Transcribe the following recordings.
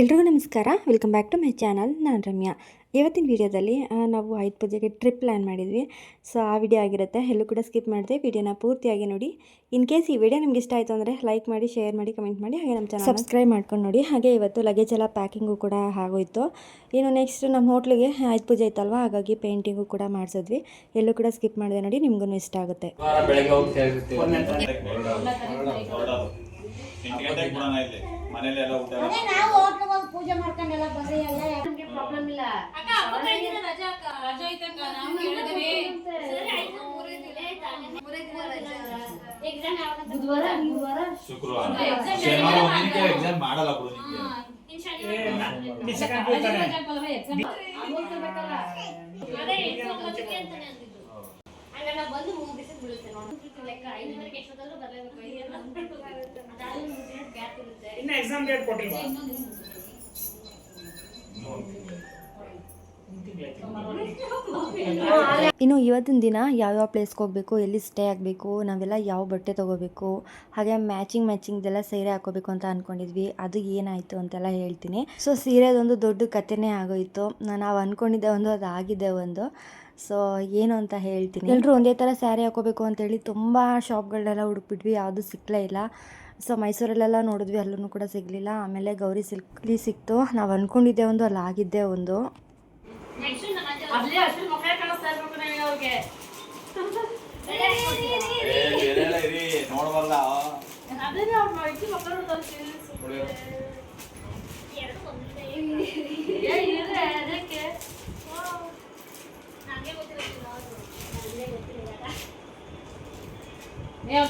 ಎಲ್ರಿಗೂ ನಮಸ್ಕಾರ, welcome back to my channel. ನಾನು ರಮ್ಯಾ. ಇವತ್ತಿನ ವೀಡಿಯೋದಲ್ಲಿ ನಾವು ಆಯುಧ ಪೂಜೆಗೆ ಟ್ರಿಪ್ ಪ್ಲ್ಯಾನ್ ಮಾಡಿದ್ವಿ. ಸೊ ಆ ವಿಡಿಯೋ ಆಗಿರುತ್ತೆ, ಎಲ್ಲೂ ಕೂಡ ಸ್ಕಿಪ್ ಮಾಡಿದೆ. ವಿಡಿಯೋನ ಪೂರ್ತಿಯಾಗಿ ನೋಡಿ. ಇನ್ ಕೇಸ್ ಈ ವಿಡಿಯೋ ನಿಮ್ಗೆ ಇಷ್ಟ ಆಯಿತು ಅಂದರೆ ಲೈಕ್ ಮಾಡಿ, ಶೇರ್ ಮಾಡಿ, ಕಮೆಂಟ್ ಮಾಡಿ, ಹಾಗೆ ನಮ್ಮ ಚಾನಲ್ ಸಬ್ಸ್ಕ್ರೈಬ್ ಮಾಡ್ಕೊಂಡು ನೋಡಿ. ಹಾಗೆ ಇವತ್ತು ಲಗೇಜ್ ಎಲ್ಲ ಪ್ಯಾಕಿಂಗು ಕೂಡ ಆಗೋಯಿತು. ಇನ್ನು ನೆಕ್ಸ್ಟ್ ನಮ್ಮ ಹೋಟ್ಲಿಗೆ ಆಯುಧ ಪೂಜೆ ಇತ್ತಲ್ವ, ಹಾಗಾಗಿ ಪೇಂಟಿಂಗು ಕೂಡ ಮಾಡಿಸಿದ್ವಿ. ಎಲ್ಲೂ ಕೂಡ ಸ್ಕಿಪ್ ಮಾಡಿದೆ ನೋಡಿ, ನಿಮಗೂ ಇಷ್ಟ ಆಗುತ್ತೆ. ಮನೆಯಲ್ಲ ಊಟ ನಾವು ಹೋಟೆಲ್ ಹೋಗಿ ಪೂಜೆ ಮಾಡ್ಕೊಂಡೆಲ್ಲ ಬರ್ರಿ ಎಲ್ಲ ನಮಗೆ ಪ್ರಾಬ್ಲಮ್ ಇಲ್ಲ. ಅಕ್ಕ ಅಪ್ಪನಿಗೆ ರಜಾ ಅಕ್ಕ ರಜಾ ಐತಕ್ಕ ನಾವು ಹೇಳಿದ್ವಿ. ಸರಿ ಆಯ್ತು, ಮೂರೇ ದಿನ ರಜಾ. ಎಕ್ಸಾಮ್ ಯಾವಾಗ? ಬುಧವಾರ ಶುಕ್ರವಾರ ಶನಿವಾರ ಒಂದಿನಕ್ಕೆ ಎಕ್ಸಾಮ್ ಮಾಡಲ್ಲ ಬಿಡು ನಿಮಗೆ. ಇನ್ ಶನಿವಾರ ಮಿಸಕಂತ ಹೋಗ್ತಾರೆ ಎಕ್ಸಾಮ್ ಆಗೋಲ್ಬೇಕಲ್ಲ. ಅದೇ ಎಕ್ಸಾಮ್ ಓದಕ್ಕೆ ಅಂತಾನೆ ಅಂದಿದ್ದು. ಹಂಗ ನಾವು ಬಂದು 3 ದಿವಸ ಬಿಡುತ್ತೆ ನೋಡಿ. ಲೆಕ್ಕ 5 ದಿನಕ್ಕೆ ಎಷ್ಟೊತ್ತಲ್ಲೂ ಬರಲೇಬೇಕು. ಇದೆಲ್ಲ ಅದಾದ್ಮೇಲೆ 3 ದಿನ ಗ್ಯಾಪ್ ಇರುತ್ತೆ. ಇನ್ನ ಎಕ್ಸಾಮ್ ಡೇಟ್ ಕೊಟ್ಟಿಲ್ಲ. ಇನ್ನು ಇವತ್ತಿನ ದಿನ ಯಾವ್ಯಾವ ಪ್ಲೇಸ್ಗೆ ಹೋಗಬೇಕು, ಎಲ್ಲಿ ಸ್ಟೇ ಆಗಬೇಕು, ನಾವೆಲ್ಲ ಯಾವ ಬಟ್ಟೆ ತೊಗೋಬೇಕು, ಹಾಗೆ ಮ್ಯಾಚಿಂಗ್ದೆಲ್ಲ ಸೀರೆ ಹಾಕೋಬೇಕು ಅಂತ ಅಂದ್ಕೊಂಡಿದ್ವಿ. ಅದು ಏನಾಯಿತು ಅಂತೆಲ್ಲ ಹೇಳ್ತೀನಿ. ಸೊ ಸೀರೆದೊಂದು ದೊಡ್ಡ ಕಥೆನೇ ಆಗೋಯಿತು. ನಾವು ಅಂದ್ಕೊಂಡಿದ್ದೆ ಒಂದು, ಅದು ಆಗಿದೆ ಒಂದು. ಸೊ ಏನು ಅಂತ ಹೇಳ್ತೀನಿ. ಎಲ್ಲರೂ ಒಂದೇ ಥರ ಸ್ಯಾರಿ ಹಾಕೋಬೇಕು ಅಂತೇಳಿ ತುಂಬ ಶಾಪ್ಗಳನ್ನೆಲ್ಲ ಹುಡುಕ್ಬಿಟ್ವಿ, ಯಾವುದೂ ಸಿಕ್ಕಲೇ ಇಲ್ಲ. ಸೊ ಮೈಸೂರಲ್ಲೆಲ್ಲ ನೋಡಿದ್ವಿ, ಅಲ್ಲೂ ಕೂಡ ಸಿಗಲಿಲ್ಲ. ಆಮೇಲೆ ಗೌರಿ ಸಿಲ್ಕ್ಲಿ ಸಿಕ್ತು. ನಾವು ಅಂದ್ಕೊಂಡಿದ್ದೆ ಒಂದು, ಅಲ್ಲಿ ಆಗಿದ್ದೆ ಒಂದು.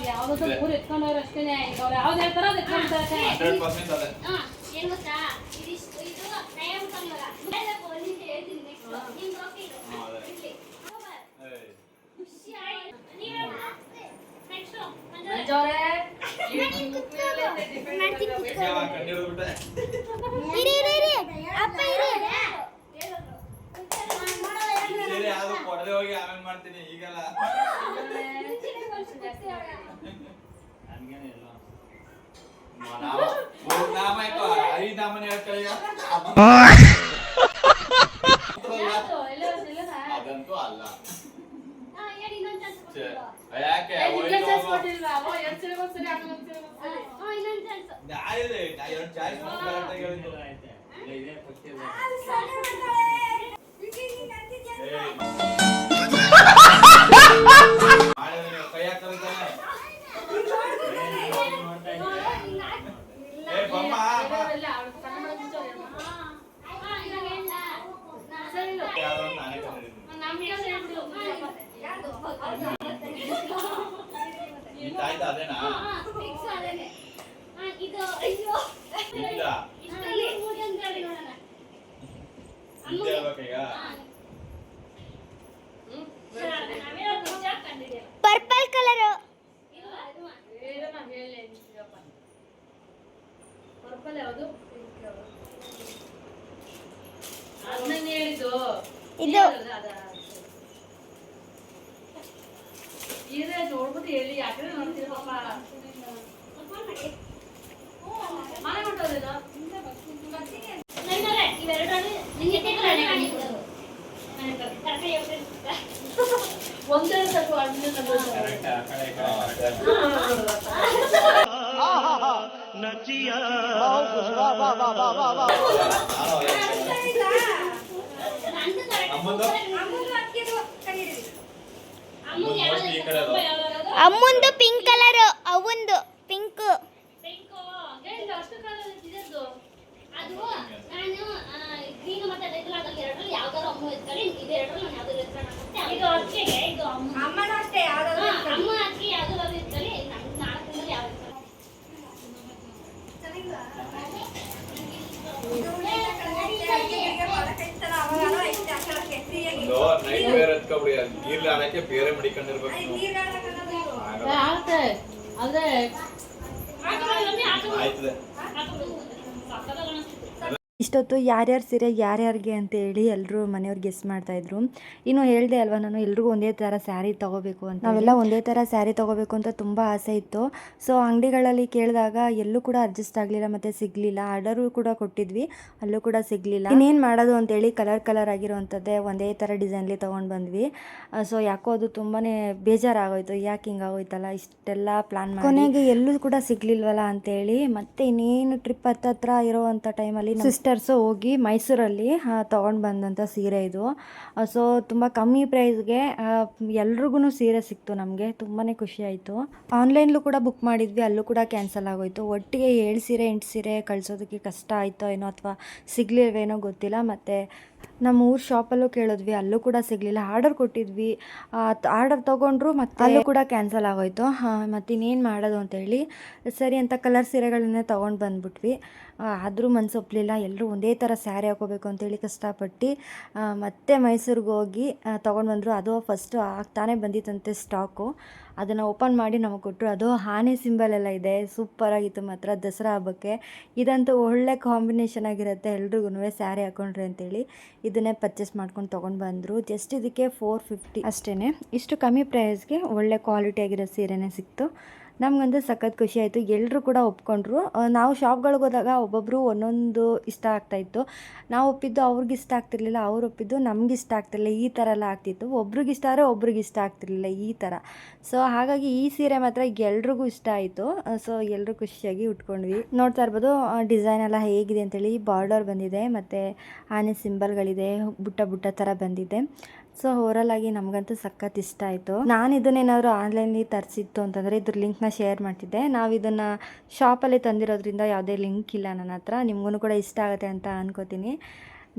ಯಾವ್ದು ಊರು ಎತ್ಕೊಂಡವ್ರು ಅಷ್ಟೇನೆ. ಅವ್ರು ಯಾವ್ದು ಹೇಳ್ತಾರೋ ಅದು ಎತ್ಕೊಂಡ್ತಾರೆ. 100% ಅದೇ. ಏನು ಗೊತ್ತಾ, ಇದು ನಯ ಉಂಟಲ್ಲ, ನಿಮ್ಗೆ ಹೇಳ್ತೀನಿ ನೆಕ್ಸ್ಟ್ ನಿಮ್ಗೆ ಓಕೆ ಇದು ಖುಷಿ ಆಯ್ತು. ನೀವೇ ನೆಕ್ಸ್ಟ್ ಮಂಜೋರೆ ಅಪ್ಪ ಸರಿ ಅದು ಕೊಡದೆ ಹೋಗಿ ಆಮೇಲೆ ಮಾಡ್ತೀನಿ, ಈಗಲ್ಲ. ನನ್ಗೇನೆ ಇಲ್ಲ ನಾಮ ಆಯ್ತು, 5 ನಾಮನೆ ಹೇಳ್ಕೊಳ್ಳಿ. ಅದಂತೂ ಅಲ್ಲ. ಯಾಕೆ ಕೈ ಹಾಕ್ತಾರೆ. ಅದೇನಾ ಪರ್ಪಲ್ ಕಲರ್ ಪರ್ಪಲ್ ಯಾವುದು ಅದನ್ನ ಹೇಳಿದ್ದು ಇದು ಇದ್ರೆ ನೋಡ್ಬಿಟ್ಟು ಹೇಳಿ. ಯಾಕಂದ್ರೆ ನೋಡ್ತೀವಿ ಪಾಪ ಮನೆ ಕೊಟ್ಟೋದಿಲ್ಲ ಒಂದೇ ಸಾಕು. ಅಮ್ಮಂದು ಪಿಂಕ್ ಕಲರ್, ಅವಂದು ಪಿಂಕ್. ಅದು ನಾನು ಗ್ರೀನ್ ಮತ್ತೆ ರೆಡ್ ಕಲರ್ ಎರಡರಲ್ಲಿ ಯಾವ್ದಾದ್ರು ಅಮ್ಮ ಎತ್ಕೊಳ್ಳಿ. ಇದು ಎರಡರಲ್ಲಿ ನಾನು ಯಾವ್ದಾದ್ರು ಎತ್ಕೊಳ್ಳಿ. ಇದು ಅಜ್ಜಿಗೆ, ಇದು ಅಮ್ಮನೂ ಅಷ್ಟೇ, ಯಾವ್ದಾದ್ರು ಅಮ್ಮ ಅಜ್ಜಿ ಯಾವ್ದಾದ್ರು ಎತ್ಕೊಳ್ಳಿ. ನಮ್ಗೆ 4 ದಿನದಲ್ಲಿ ಯಾವ್ದು ನೈಟ್ ವೇರ್ ಎತ್ಕೊಬಿಡಿ. ನೀರ್ಲಿ ಆಡಕ್ಕೆ ಬೇರೆ ಮಡಿಕೊಂಡಿರ್ಬೇಕು. ಇಷ್ಟೊತ್ತು ಯಾರ್ಯಾರು ಸೀರೆ ಯಾರ್ಯಾರಿಗೆ ಅಂತೇಳಿ ಎಲ್ಲರೂ ಮನೆಯವ್ರು ಗೆಸ್ ಮಾಡ್ತಾಯಿದ್ರು. ಇನ್ನು ಹೇಳಿದೆ ಅಲ್ವಾ ನಾನು ಎಲ್ರಿಗೂ ಒಂದೇ ಥರ ಸ್ಯಾರಿ ತೊಗೋಬೇಕು ಅಂತ. ನಾವೆಲ್ಲ ಒಂದೇ ಥರ ಸ್ಯಾರಿ ತೊಗೋಬೇಕು ಅಂತ ತುಂಬ ಆಸೆ ಇತ್ತು. ಸೊ ಅಂಗಡಿಗಳಲ್ಲಿ ಕೇಳಿದಾಗ ಎಲ್ಲೂ ಕೂಡ ಅಡ್ಜಸ್ಟ್ ಆಗಲಿಲ್ಲ ಮತ್ತು ಸಿಗಲಿಲ್ಲ. ಆರ್ಡರು ಕೂಡ ಕೊಟ್ಟಿದ್ವಿ, ಅಲ್ಲೂ ಕೂಡ ಸಿಗಲಿಲ್ಲ. ಇನ್ನೇನು ಮಾಡೋದು ಅಂತೇಳಿ ಕಲರ್ ಆಗಿರುವಂಥದ್ದೇ ಒಂದೇ ಥರ ಡಿಸೈನ್ಲಿ ತೊಗೊಂಡು ಬಂದ್ವಿ. ಸೊ ಯಾಕೋ ಅದು ತುಂಬಾ ಬೇಜಾರಾಗೋಯ್ತು, ಯಾಕೆ ಹಿಂಗಾಗೋಯ್ತಲ್ಲ ಇಷ್ಟೆಲ್ಲ ಪ್ಲ್ಯಾನ್ ಮಾಡಿ ಕೊನೆಗೆ ಎಲ್ಲೂ ಕೂಡ ಸಿಗಲಿಲ್ವಲ್ಲ ಅಂತೇಳಿ ಮತ್ತೆ ಇನ್ನೇನು ಟ್ರಿಪ್ ಹತ್ತತ್ರ ಇರೋವಂಥ ಟೈಮಲ್ಲಿ ಸಿಸ್ಟರ್ಸು ಹೋಗಿ ಮೈಸೂರಲ್ಲಿ ತೊಗೊಂಡು ಬಂದಂಥ ಸೀರೆ ಇದು. ಸೊ ತುಂಬ ಕಮ್ಮಿ ಪ್ರೈಸ್ಗೆ ಎಲ್ರಿಗೂ ಸೀರೆ ಸಿಕ್ತು. ನಮಗೆ ತುಂಬಾ ಖುಷಿ ಆಯಿತು. ಆನ್ಲೈನ್ಲೂ ಕೂಡ ಬುಕ್ ಮಾಡಿದ್ವಿ, ಅಲ್ಲೂ ಕೂಡ ಕ್ಯಾನ್ಸಲ್ ಆಗೋಯ್ತು. ಒಟ್ಟಿಗೆ 7 ಸೀರೆ 8 ಸೀರೆ ಕಳಿಸೋದಕ್ಕೆ ಕಷ್ಟ ಆಯಿತೋ ಏನೋ ಅಥವಾ ಸಿಗಲಿಲ್ವೇನೋ ಗೊತ್ತಿಲ್ಲ. ಮತ್ತು ನಮ್ಮ ಊರು ಶಾಪಲ್ಲೂ ಕೇಳಿದ್ವಿ, ಅಲ್ಲೂ ಕೂಡ ಸಿಗಲಿಲ್ಲ. ಆರ್ಡರ್ ಕೊಟ್ಟಿದ್ವಿ, ಆರ್ಡರ್ ತೊಗೊಂಡ್ರು ಮತ್ತು ಅಲ್ಲೂ ಕೂಡ ಕ್ಯಾನ್ಸಲ್ ಆಗೋಯ್ತು. ಮತ್ತು ಇನ್ನೇನು ಮಾಡೋದು ಅಂತೇಳಿ ಸರಿ ಅಂತ ಕಲರ್ ಸೀರೆಗಳನ್ನೇ ತೊಗೊಂಡು ಬಂದುಬಿಟ್ವಿ. ಆದರೂ ಮನಸ್ಸು ಒಪ್ಪಲಿಲ್ಲ. ಎಲ್ಲರೂ ಒಂದೇ ಥರ ಸ್ಯಾರಿ ಹಾಕೋಬೇಕು ಅಂತೇಳಿ ಕಷ್ಟಪಟ್ಟು ಮತ್ತೆ ಮೈಸೂರಿಗೆ ಹೋಗಿ ತೊಗೊಂಡು ಬಂದರು. ಅದು ಫಸ್ಟು ಆಗ್ತಾನೆ ಬಂದಿತ್ತಂತೆ ಸ್ಟಾಕು. ಅದನ್ನು ಓಪನ್ ಮಾಡಿ ನಮಗೆ ಕೊಟ್ಟರು. ಅದು ಆನೆ ಸಿಂಬಲ್ ಎಲ್ಲ ಇದೆ, ಸೂಪರಾಗಿತ್ತು ಮಾತ್ರ ದಸರಾ ಹಬ್ಬಕ್ಕೆ. ಇದಂತೂ ಒಳ್ಳೆ ಕಾಂಬಿನೇಷನ್ ಆಗಿರುತ್ತೆ ಎಲ್ರಿಗೂ ಸ್ಯಾರಿ ಹಾಕೊಂಡ್ರೆ ಅಂತೇಳಿ ಇದನ್ನೇ ಪರ್ಚೇಸ್ ಮಾಡ್ಕೊಂಡು ತೊಗೊಂಡು ಬಂದರು. ಜಸ್ಟ್ ಇದಕ್ಕೆ 450 ಅಷ್ಟೇ. ಇಷ್ಟು ಕಮ್ಮಿ ಪ್ರೈಸ್ಗೆ ಒಳ್ಳೆ ಕ್ವಾಲಿಟಿ ಆಗಿರೋ ಸೀರೆನೇ ಸಿಕ್ತು. ನಮಗಂತೂ ಸಖತ್ ಖುಷಿ ಆಯಿತು. ಎಲ್ಲರೂ ಕೂಡ ಒಪ್ಕೊಂಡ್ರು. ನಾವು ಶಾಪ್ಗಳಿಗೆ ಹೋದಾಗ ಒಬ್ಬೊಬ್ಬರು ಒಂದೊಂದು ಇಷ್ಟ ಆಗ್ತಾಯಿತ್ತು. ನಾವು ಒಪ್ಪಿದ್ದು ಅವ್ರಿಗೆ ಇಷ್ಟ ಆಗ್ತಿರ್ಲಿಲ್ಲ, ಅವ್ರು ಒಪ್ಪಿದ್ದು ನಮ್ಗೆ ಇಷ್ಟ ಆಗ್ತಿರಲಿಲ್ಲ. ಈ ಥರ ಎಲ್ಲ ಆಗ್ತಿತ್ತು. ಒಬ್ರಿಗೆ ಇಷ್ಟ ಆದರೆ ಒಬ್ರಿಗೆ ಇಷ್ಟ ಆಗ್ತಿರ್ಲಿಲ್ಲ ಈ ಥರ. ಸೊ ಹಾಗಾಗಿ ಈ ಸೀರೆ ಮಾತ್ರ ಎಲ್ರಿಗೂ ಇಷ್ಟ ಆಯಿತು. ಸೊ ಎಲ್ಲರೂ ಖುಷಿಯಾಗಿ ಉಟ್ಕೊಂಡ್ವಿ. ನೋಡ್ತಾ ಇರ್ಬೋದು ಡಿಸೈನ್ ಎಲ್ಲ ಹೇಗಿದೆ ಅಂತೇಳಿ. ಬಾರ್ಡರ್ ಬಂದಿದೆ ಮತ್ತು ಆನೆ ಸಿಂಬಲ್ಗಳಿದೆ, ಬುಟ್ಟ ಥರ ಬಂದಿದೆ. ಸೊ ಓವರಲ್ಲಾಗಿ ನಮಗಂತೂ ಸಖತ್ ಇಷ್ಟ ಆಯಿತು. ನಾನು ಇದನ್ನೇನಾದ್ರು ಆನ್ಲೈನಲ್ಲಿ ತರಿಸಿತ್ತು ಅಂತಂದರೆ ಇದ್ರ ಲಿಂಕ್ನ ಶೇರ್ ಮಾಡ್ತಿದ್ದೆ. ನಾವು ಇದನ್ನು ಶಾಪಲ್ಲಿ ತಂದಿರೋದ್ರಿಂದ ಯಾವುದೇ ಲಿಂಕ್ ಇಲ್ಲ ನನ್ನ ಹತ್ರ. ನಿಮಗೂ ಕೂಡ ಇಷ್ಟ ಆಗುತ್ತೆ ಅಂತ ಅನ್ಕೋತೀನಿ.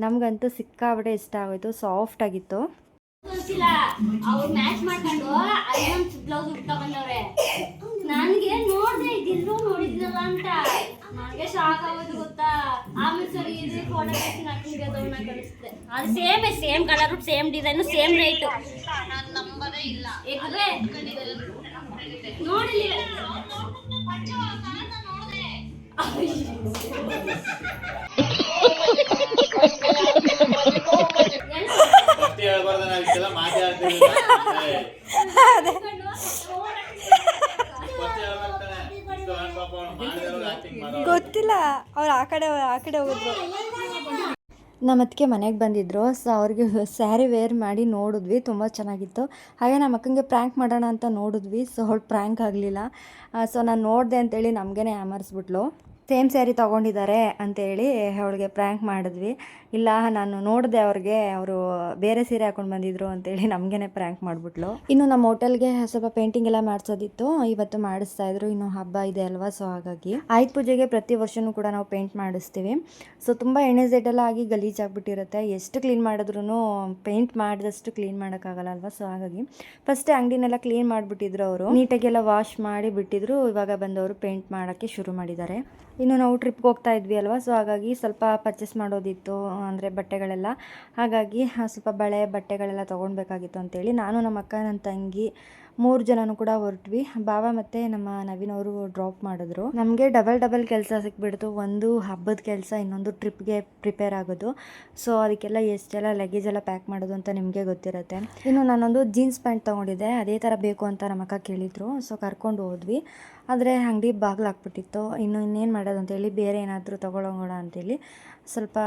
ನಮಗಂತೂ ಸಿಕ್ಕಾಬಿಟ್ಟೆ ಇಷ್ಟ ಆಗೋಯ್ತು, ಸಾಫ್ಟಾಗಿತ್ತು. ಅವ್ರು ಮ್ಯಾಚ್ ಮಾಡ್ಕೊಂಡು ಅಲ್ಲೊಂದು ಬ್ಲೌಸ್ ಉಟ್ಕೊಂಡ್ಬಂದವ್ರೆ. ನನಗೆ ನೋಡಿದೆ ಇದೆಲ್ಲೂ ನೋಡಿದ್ನಲ್ಲ ಅಂತ ನನಗೆ ಶಾಕ್ ಆಗೋದು ಗೊತ್ತಾ. ಆಮೇಲೆ ಸರಿ ಇದು ಫೋಟೋ ಹಾಕಿ ಹಾಕಿಗೆ ಅದನ್ನ ಕಳಿಸ್ದೆ. ಅದು same colour same design same rate. ನಾನು ನಂಬದೇ ಇಲ್ಲ ಏಕಂದ್ರೆ ನೋಡಿಲ್ಲ ಗೊತ್ತಿಲ್ಲ, ಅವ್ರು ಆ ಕಡೆ ಹೋಗಿದ್ರು. ನಮ್ಮ ಅತ್ತಿಗೆ ಮನೆಗೆ ಬಂದಿದ್ದರು. ಸೊ ಅವ್ರಿಗೆ ಸ್ಯಾರಿ ವೇರ್ ಮಾಡಿ ನೋಡಿದ್ವಿ, ತುಂಬ ಚೆನ್ನಾಗಿತ್ತು. ಹಾಗೆ ನಮ್ಮ ಅಕ್ಕಂಗೆ ಪ್ರ್ಯಾಂಕ್ ಮಾಡೋಣ ಅಂತ ನೋಡಿದ್ವಿ. ಸೊ ಅವಳು ಪ್ರ್ಯಾಂಕ್ ಆಗಲಿಲ್ಲ. ಸೊ ನಾನು ನೋಡಿದೆ ಅಂತೇಳಿ ನಮಗೇ ಯಾಮರಿಸ್ಬಿಟ್ಲು. ಸೇಮ್ ಸ್ಯಾರಿ ತೊಗೊಂಡಿದ್ದಾರೆ ಅಂತೇಳಿ ಅವಳಿಗೆ ಪ್ರ್ಯಾಂಕ್ ಮಾಡಿದ್ವಿ. ಇಲ್ಲ ನಾನು ನೋಡಿದೆ ಅವ್ರಿಗೆ, ಅವರು ಬೇರೆ ಸೀರೆ ಹಾಕೊಂಡು ಬಂದಿದ್ರು ಅಂತೇಳಿ ನಮಗೇ ಪ್ರ್ಯಾಂಕ್ ಮಾಡಿಬಿಟ್ಲು. ಇನ್ನು ನಮ್ಮ ಹೋಟೆಲ್ಗೆ ಸ್ವಲ್ಪ ಪೇಂಟಿಂಗ್ ಎಲ್ಲ ಮಾಡಿಸೋದಿತ್ತು, ಇವತ್ತು ಮಾಡಿಸ್ತಾಯಿದ್ರು. ಇನ್ನು ಹಬ್ಬ ಇದೆ ಅಲ್ವಾ, ಸೊ ಹಾಗಾಗಿ ಆಯುಧ ಪೂಜೆಗೆ ಪ್ರತಿ ವರ್ಷವೂ ಕೂಡ ನಾವು ಪೇಂಟ್ ಮಾಡಿಸ್ತೀವಿ. ಸೊ ತುಂಬ ಎಣ್ಣೆ ಜೆಡ್ಡೆಲ್ಲ ಆಗಿ ಗಲೀಜಾಗಿಬಿಟ್ಟಿರುತ್ತೆ. ಎಷ್ಟು ಕ್ಲೀನ್ ಮಾಡಿದ್ರೂ ಪೇಂಟ್ ಮಾಡಿದಷ್ಟು ಕ್ಲೀನ್ ಮಾಡೋಕ್ಕಾಗಲ್ಲ ಅಲ್ವಾ. ಸೊ ಹಾಗಾಗಿ ಫಸ್ಟೇ ಅಂಗಡಿನೆಲ್ಲ ಕ್ಲೀನ್ ಮಾಡಿಬಿಟ್ಟಿದ್ರು ಅವರು, ನೀಟಾಗೆಲ್ಲ ವಾಶ್ ಮಾಡಿ ಬಿಟ್ಟಿದ್ರು. ಇವಾಗ ಬಂದವರು ಪೇಂಟ್ ಮಾಡೋಕ್ಕೆ ಶುರು ಮಾಡಿದ್ದಾರೆ. ಇನ್ನು ನಾವು ಟ್ರಿಪ್ಗೆ ಹೋಗ್ತಾ ಇದ್ವಿ ಅಲ್ವಾ, ಸೊ ಹಾಗಾಗಿ ಸ್ವಲ್ಪ ಪರ್ಚೇಸ್ ಮಾಡೋದಿತ್ತು, ಅಂದರೆ ಬಟ್ಟೆಗಳೆಲ್ಲ. ಹಾಗಾಗಿ ಸ್ವಲ್ಪ ಬಟ್ಟೆಗಳೆಲ್ಲ ತೊಗೊಳ್ಬೇಕಾಗಿತ್ತು ಅಂತೇಳಿ ನಾನು ನಮ್ಮ ಅಕ್ಕ ನನ್ನ ತಂಗಿ 3 ಜನನೂ ಕೂಡ ಹೊರಟ್ವಿ. ಬಾವ ಮತ್ತು ನಮ್ಮ ನವೀನವರು ಡ್ರಾಪ್ ಮಾಡಿದ್ರು. ನಮಗೆ ಡಬಲ್ ಕೆಲಸ ಸಿಕ್ಬಿಡ್ತು. ಒಂದು ಹಬ್ಬದ ಕೆಲಸ, ಇನ್ನೊಂದು ಟ್ರಿಪ್ಗೆ ಪ್ರಿಪೇರ್ ಆಗೋದು. ಸೊ ಅದಕ್ಕೆಲ್ಲ ಎಷ್ಟೆಲ್ಲ ಲಗೇಜ್ ಎಲ್ಲ ಪ್ಯಾಕ್ ಮಾಡೋದು ಅಂತ ನಿಮಗೆ ಗೊತ್ತಿರುತ್ತೆ. ಇನ್ನು ನಾನೊಂದು ಜೀನ್ಸ್ ಪ್ಯಾಂಟ್ ತೊಗೊಂಡಿದ್ದೆ, ಅದೇ ಥರ ಬೇಕು ಅಂತ ನಮ್ಮ ಅಕ್ಕ ಕೇಳಿದರು. ಸೊ ಕರ್ಕೊಂಡು ಹೋದ್ವಿ. ಆದರೆ ಅಂಗಡಿ ಬಾಗಿಲಾಕ್ಬಿಟ್ಟಿತ್ತು. ಇನ್ನೇನು ಮಾಡೋದು ಅಂತೇಳಿ ಬೇರೆ ಏನಾದರೂ ತೊಗೊಳೋಣ ಅಂತೇಳಿ ಸ್ವಲ್ಪ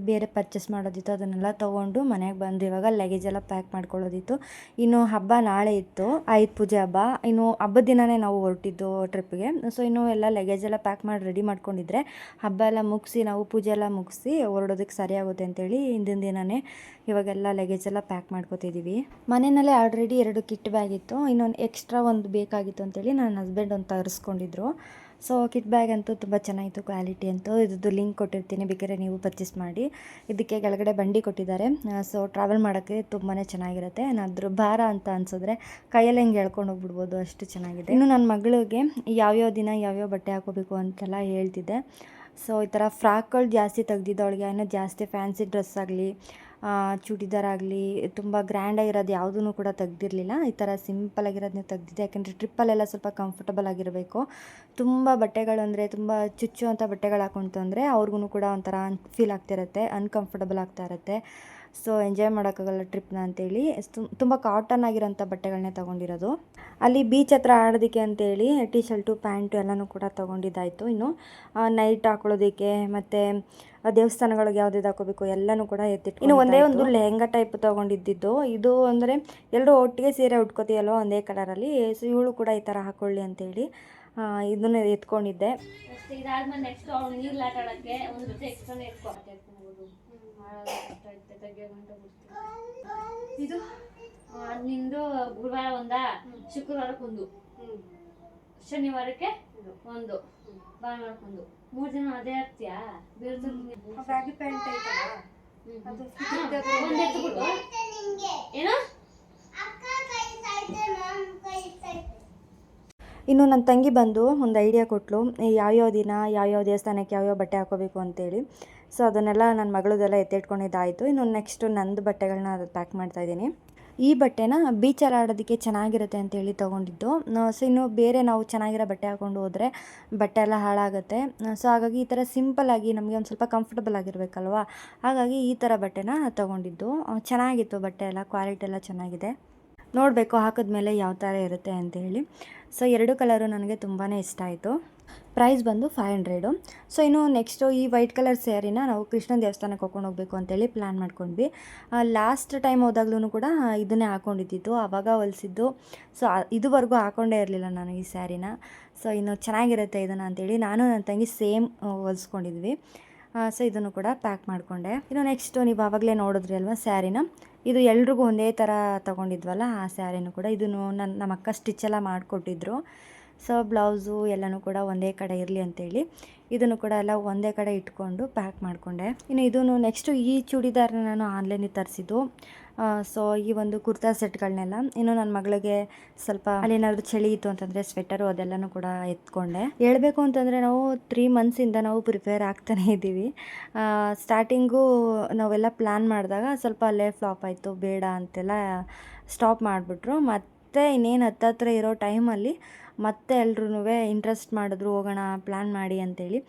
ಬೇರೆ ಪರ್ಚೇಸ್ ಮಾಡೋದಿತ್ತು. ಅದನ್ನೆಲ್ಲ ತೊಗೊಂಡು ಮನೆಗೆ ಬಂದು ಇವಾಗ ಲಗೇಜ್ ಎಲ್ಲ ಪ್ಯಾಕ್ ಮಾಡ್ಕೊಳ್ಳೋದಿತ್ತು. ಇನ್ನು ಹಬ್ಬ ನಾಳೆ ಇತ್ತು, ಆಯುಧ ಪೂಜೆ ಹಬ್ಬ. ಇನ್ನು ಹಬ್ಬದ ದಿನವೇ ನಾವು ಹೊರಟಿದ್ದು ಟ್ರಿಪ್ಗೆ. ಸೊ ಇನ್ನು ಎಲ್ಲ ಲಗೇಜ್ ಎಲ್ಲ ಪ್ಯಾಕ್ ಮಾಡಿ ರೆಡಿ ಮಾಡ್ಕೊಂಡಿದ್ರೆ ಹಬ್ಬ ಎಲ್ಲ ಮುಗಿಸಿ ನಾವು ಪೂಜೆ ಎಲ್ಲ ಮುಗಿಸಿ ಹೊರಡೋದಕ್ಕೆ ಸರಿ ಆಗುತ್ತೆ ಅಂತೇಳಿ ಹಿಂದಿನ ದಿನವೇ ಇವಾಗೆಲ್ಲ ಲಗೇಜ್ ಎಲ್ಲ ಪ್ಯಾಕ್ ಮಾಡ್ಕೋತಿದ್ದೀವಿ. ಮನೆಯಲ್ಲೇ ಆಲ್ರೆಡಿ 2 ಕಿಟ್ ಬ್ಯಾಗ್ ಇತ್ತು, ಇನ್ನೊಂದು ಎಕ್ಸ್ಟ್ರಾ ಒಂದು ಬೇಕಾಗಿತ್ತು ಅಂತೇಳಿ ನನ್ನ ಹಸ್ಬೆಂಡ್ ಒಂದು ತರಿಸ್ಕೊಂಡಿದ್ರು. ಸೊ ಕಿಟ್ ಬ್ಯಾಗ್ ಅಂತೂ ತುಂಬ ಚೆನ್ನಾಗಿತ್ತು, ಕ್ವಾಲಿಟಿ ಅಂತೂ. ಇದ್ದು ಲಿಂಕ್ ಕೊಟ್ಟಿರ್ತೀನಿ, ಬೇಕಾದ್ರೆ ನೀವು ಪರ್ಚೇಸ್ ಮಾಡಿ. ಇದಕ್ಕೆ ಕೆಳಗಡೆ ಬಂಡಿ ಕೊಟ್ಟಿದ್ದಾರೆ. ಸೊ ಟ್ರಾವೆಲ್ ಮಾಡೋಕ್ಕೆ ತುಂಬಾ ಚೆನ್ನಾಗಿರುತ್ತೆ. ಏನಾದರೂ ಭಾರ ಅಂತ ಅನ್ಸಿದ್ರೆ ಕೈಯಲ್ಲಿ ಹೆಂಗೆ ಎಳ್ಕೊಂಡು ಹೋಗ್ಬಿಡ್ಬೋದು, ಅಷ್ಟು ಚೆನ್ನಾಗಿದೆ. ಇನ್ನು ನನ್ನ ಮಗಳಿಗೆ ಯಾವ್ಯಾವ ದಿನ ಯಾವ್ಯಾವ ಬಟ್ಟೆ ಹಾಕೋಬೇಕು ಅಂತೆಲ್ಲ ಹೇಳ್ತಿದ್ದೆ. ಸೊ ಈ ಥರ ಫ್ರಾಕ್ಗಳು ಜಾಸ್ತಿ ತೆಗ್ದಿದ್ದು ಅವಳಿಗೆ, ಏನೋ ಜಾಸ್ತಿ ಫ್ಯಾನ್ಸಿ ಡ್ರೆಸ್ ಆಗಲಿ ಚೂಡಿದಾರ್ ಆಗಲಿ ತುಂಬ ಗ್ರ್ಯಾಂಡಾಗಿರೋದು ಯಾವುದೂ ಕೂಡ ತೆಗ್ದಿರಲಿಲ್ಲ. ಈ ಥರ ಸಿಂಪಲಾಗಿರೋದನ್ನೇ ತೆಗ್ದಿದ್ದೆ, ಯಾಕೆಂದರೆ ಟ್ರಿಪ್ಪಲ್ಲೆಲ್ಲ ಸ್ವಲ್ಪ ಕಂಫರ್ಟಬಲ್ ಆಗಿರಬೇಕು. ತುಂಬ ಬಟ್ಟೆಗಳು ಅಂದರೆ ತುಂಬ ಚುಚ್ಚುವಂಥ ಬಟ್ಟೆಗಳು ಹಾಕೊಂತು ಅಂದರೆ ಅವ್ರಿಗೂ ಕೂಡ ಒಂಥರ ಫೀಲ್ ಆಗ್ತಿರುತ್ತೆ, ಅನ್ಕಂಫರ್ಟಬಲ್ ಆಗ್ತಾ ಇರುತ್ತೆ. ಸೊ ಎಂಜಾಯ್ ಮಾಡೋಕ್ಕಾಗಲ್ಲ ಟ್ರಿಪ್ನ ಅಂತೇಳಿ ತುಂಬ ಕಾಟನ್ ಆಗಿರೋಂಥ ಬಟ್ಟೆಗಳನ್ನೇ ತೊಗೊಂಡಿರೋದು. ಅಲ್ಲಿ ಬೀಚ್ ಹತ್ರ ಆಡೋದಕ್ಕೆ ಅಂತೇಳಿ ಟೀ ಶರ್ಟು ಪ್ಯಾಂಟು ಎಲ್ಲನೂ ಕೂಡ ತೊಗೊಂಡಿದ್ದಾಯಿತು. ಇನ್ನು ನೈಟ್ ಹಾಕೊಳ್ಳೋದಕ್ಕೆ ಮತ್ತು ದೇವಸ್ಥಾನಗಳಿಗೆ ಯಾವ್ದು ಹಾಕೋಬೇಕು ಎಲ್ಲನೂ ಕೂಡ ಎತ್ತಿಟ್ಟು, ಇನ್ನು ಒಂದೇ ಒಂದು ಲೆಹಂಗಾ ಟೈಪ್ ತೊಗೊಂಡಿದ್ದು. ಇದು ಅಂದರೆ ಎಲ್ಲರೂ ಒಟ್ಟಿಗೆ ಸೀರೆ ಉಟ್ಕೋತೀಯಲ್ವ ಒಂದೇ ಕಲರಲ್ಲಿ, ಸೊ ಇವಳು ಕೂಡ ಈ ಥರ ಹಾಕ್ಕೊಳ್ಳಿ ಅಂತೇಳಿ ಇದನ್ನು ಎತ್ಕೊಂಡಿದ್ದೆ. ಅಷ್ಟೇ. ಇದಾದ್ಮೇಲೆ ನೆಕ್ಸ್ಟ್ ಅವ್ಳು ನೀರ್ಲಿ ಆಟ ಆಡೋಕ್ಕೆ ಒಂದು ಜೊತೆ ಎಕ್ಸ್ಟ್ರಾನೇ ಎತ್ಕೊಳ್ಬೋದು. ಇದು ನಿಂದು ಗುರುವಾರ ಒಂದಾ, ಶುಕ್ರವಾರಕ್ಕೆ ಒಂದು, ಶನಿವಾರಕ್ಕೆ ಒಂದು, ಭಾನುವಾರಕ್ಕೊಂದು, 3 ದಿನ ಅದೇ ಹಾಕ್ತೀಯಾ? ಬ್ಯಾಗಿ ಪ್ಯಾಂಟ್ ಐತಲ್ಲ ಒಂದು ಎತ್ಬಿಟ್ಟು ಏನು ಇನ್ನು ನನ್ನ ತಂಗಿ ಬಂದು ಒಂದು ಐಡಿಯಾ ಕೊಟ್ಟಳು, ಯಾವ್ಯಾವ ದಿನ ಯಾವ್ಯಾವ ದೇವಸ್ಥಾನಕ್ಕೆ ಯಾವ್ಯಾವ ಬಟ್ಟೆ ಹಾಕೋಬೇಕು ಅಂತೇಳಿ. ಸೊ ಅದನ್ನೆಲ್ಲ ನನ್ನ ಮಗಳದೆಲ್ಲ ಎತ್ತಿಟ್ಕೊಂಡಿದ್ದಾಯಿತು. ಇನ್ನು ನೆಕ್ಸ್ಟು ನಂದು ಬಟ್ಟೆಗಳನ್ನ ಪ್ಯಾಕ್ ಮಾಡ್ತಾಯಿದ್ದೀನಿ. ಈ ಬಟ್ಟೆನ ಬೀಚಲ್ಲಿ ಆಡೋದಕ್ಕೆ ಚೆನ್ನಾಗಿರುತ್ತೆ ಅಂತೇಳಿ ತೊಗೊಂಡಿದ್ದು. ಸೊ ಇನ್ನು ಬೇರೆ ನಾವು ಚೆನ್ನಾಗಿರೋ ಬಟ್ಟೆ ಹಾಕ್ಕೊಂಡು ಹೋದರೆ ಬಟ್ಟೆ ಎಲ್ಲ ಹಾಳಾಗುತ್ತೆ. ಸೊ ಹಾಗಾಗಿ ಈ ಥರ ಸಿಂಪಲ್ಲಾಗಿ ನಮಗೆ ಒಂದು ಸ್ವಲ್ಪ ಕಂಫರ್ಟಬಲ್ ಆಗಿರಬೇಕಲ್ವ, ಹಾಗಾಗಿ ಈ ಥರ ಬಟ್ಟೆನ ತೊಗೊಂಡಿದ್ದು. ಚೆನ್ನಾಗಿತ್ತು ಬಟ್ಟೆ ಎಲ್ಲ, ಕ್ವಾಲಿಟಿ ಎಲ್ಲ ಚೆನ್ನಾಗಿದೆ. ನೋಡಬೇಕು ಹಾಕಿದ್ಮೇಲೆ ಯಾವ ಥರ ಇರುತ್ತೆ ಅಂತೇಳಿ. ಸೊ 2 ಕಲರು ನನಗೆ ತುಂಬಾ ಇಷ್ಟ ಆಯಿತು. ಪ್ರೈಸ್ ಬಂದು 500. ಸೊ ಇನ್ನು ನೆಕ್ಸ್ಟು ಈ ವೈಟ್ ಕಲರ್ ಸ್ಯಾರಿನ ನಾವು ಕೃಷ್ಣ ದೇವಸ್ಥಾನಕ್ಕೆ ಹೋಗ್ಕೊಂಡು ಹೋಗಬೇಕು ಅಂತೇಳಿ ಪ್ಲ್ಯಾನ್ ಮಾಡ್ಕೊಂಡ್ವಿ. ಲಾಸ್ಟ್ ಟೈಮ್ ಹೋದಾಗ್ಲೂ ಕೂಡ ಇದನ್ನೇ ಹಾಕ್ಕೊಂಡಿದ್ದು, ಆವಾಗ ಹೊಲಿಸಿದ್ದು. ಸೊ ಇದುವರೆಗೂ ಹಾಕ್ಕೊಂಡೇ ಇರಲಿಲ್ಲ ನಾನು ಈ ಸ್ಯಾರಿನ. ಸೊ ಇನ್ನು ಚೆನ್ನಾಗಿರುತ್ತೆ ಇದನ್ನು ಅಂತೇಳಿ ನಾನು ನನ್ನ ತಂಗಿ ಸೇಮ್ ಹೊಲಿಸ್ಕೊಂಡಿದ್ವಿ. ಸೊ ಇದನ್ನು ಕೂಡ ಪ್ಯಾಕ್ ಮಾಡಿಕೊಂಡೆ. ಇನ್ನು ನೆಕ್ಸ್ಟು ನೀವು ಆವಾಗಲೇ ನೋಡಿದ್ರಿ ಅಲ್ವಾ ಸ್ಯಾರಿನ, ಇದು ಎಲ್ರಿಗೂ ಒಂದೇ ಥರ ತೊಗೊಂಡಿದ್ವಲ್ಲ ಆ ಸ್ಯಾರಿನೂ ಕೂಡ ಇದನ್ನು ನಮ್ಮ ಅಕ್ಕ ಸ್ಟಿಚ್ಚೆಲ್ಲ ಮಾಡಿಕೊಟ್ಟಿದ್ರು. ಸೊ ಬ್ಲೌಸು ಎಲ್ಲನೂ ಕೂಡ ಒಂದೇ ಕಡೆ ಇರಲಿ ಅಂತೇಳಿ ಇದನ್ನು ಕೂಡ ಎಲ್ಲ ಒಂದೇ ಕಡೆ ಇಟ್ಕೊಂಡು ಪ್ಯಾಕ್ ಮಾಡಿಕೊಂಡೆ. ಇನ್ನು ಇದೂ ನೆಕ್ಸ್ಟು ಈ ಚೂಡಿದಾರನ್ನ ನಾನು ಆನ್ಲೈನಿಗೆ ತರಿಸಿದ್ದು. ಸೊ ಈ ಒಂದು ಕುರ್ತಾ ಸೆಟ್ಗಳನ್ನೆಲ್ಲ ಇನ್ನು ನನ್ನ ಮಗಳಿಗೆ ಸ್ವಲ್ಪ ಅಲ್ಲೇನಾದರೂ ಚಳಿ ಇತ್ತು ಅಂತಂದರೆ ಸ್ವೆಟರು ಅದೆಲ್ಲನೂ ಕೂಡ ಎತ್ಕೊಂಡೆ. ಹೇಳ್ಬೇಕು ಅಂತಂದರೆ ನಾವು 3 ಮಂತ್ಸಿಂದ ನಾವು ಪ್ರಿಪೇರ್ ಆಗ್ತಾನೇ ಇದ್ದೀವಿ. ಸ್ಟಾರ್ಟಿಂಗು ನಾವೆಲ್ಲ ಪ್ಲ್ಯಾನ್ ಮಾಡಿದಾಗ ಸ್ವಲ್ಪ ಅಲ್ಲೇ ಫ್ಲಾಪ್ ಆಯಿತು, ಬೇಡ ಅಂತೆಲ್ಲ ಸ್ಟಾಪ್ ಮಾಡಿಬಿಟ್ರು. ಮತ್ತು ಇನ್ನೇನು ಹತ್ತತ್ರ ಇರೋ ಟೈಮಲ್ಲಿ ಮತ್ತೆ ಎಲ್ರೂ ಇಂಟ್ರೆಸ್ಟ್ ಮಾಡಿದ್ರು ಹೋಗೋಣ ಪ್ಲ್ಯಾನ್ ಮಾಡಿ ಅಂತೇಳಿ.